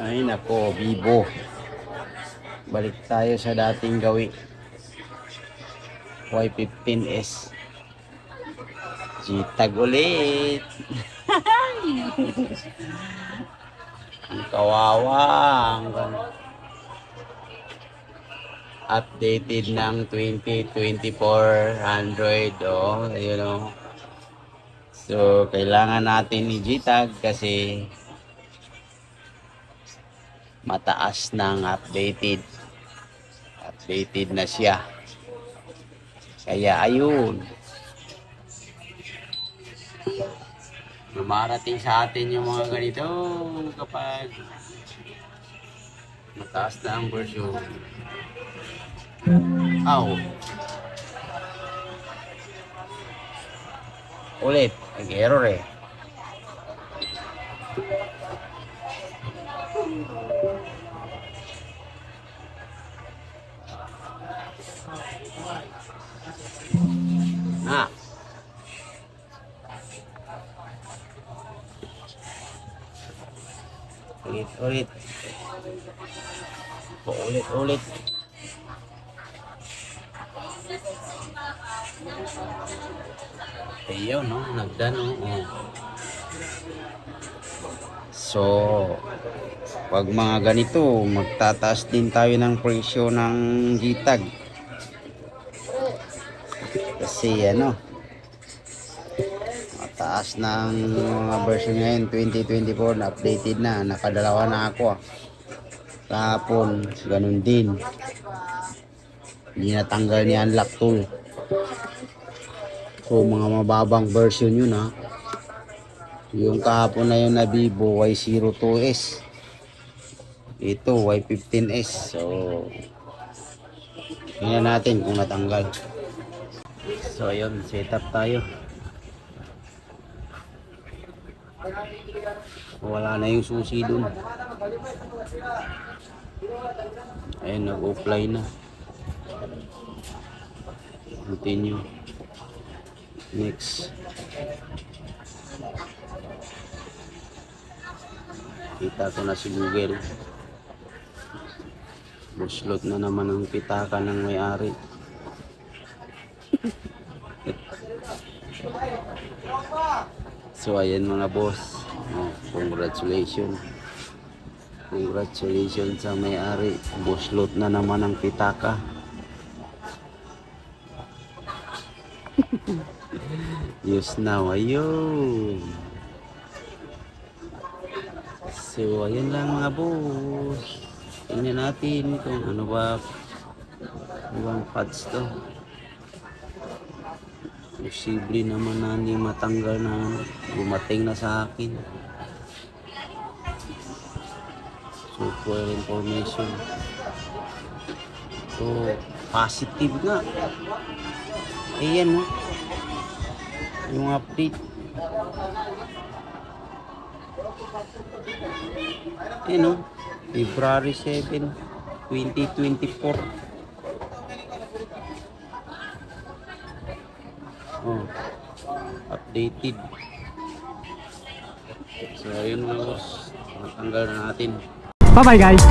Ay nako, Vivo. Balik tayo sa dating gawin. Y15S. Jitag ulit. Ang kawawa. Updated ng 2024 Android. Oh, ayun oh. So, kailangan natin i-Jitag kasi mataas ng updated. Updated na siya. Kaya ayun. Lumarating sa atin yung mga ganito kapag mataas na ang version. Aw. Ulit, nag-error eh. Ah. Ulit. Ulit. Ayun, no? Nagdano. Oh. So, pag mga ganito, magtataas din tayo ng presyo ng Jitag. Kasi ano, mataas ng mga version ngayon, 2024 na updated na. Nakadalawa na ako. Kahapon, ganun din. Hindi natanggal ni unlock tool. So, mga mababang version yun ha. Yung kahapon na yun na Vivo Y02S. Ito Y15S. So, tingnan natin kung natanggal. So, ayun, setup tayo. Wala na yung susi dun. Ayun, nag-offline na. Continue. Next. Kita ko na si Google. Buslot na naman ang pitaka ng may-ari. So ayan mga boss. Oh, congratulations. Congratulations sa may-ari. Buslot na naman ang pitaka. Use now, ayun. So, ayun lang mga boss. Tingnan natin kung ano ba ibang pads to. Posible naman na hindi matanggal na dumating na sa akin. So, for information. So, positive nga. Ayan no. Yung update. Ayan o. February 7, 2024. Oh. Updated. So ayun mga boss. Natanggal na natin. Bye bye guys.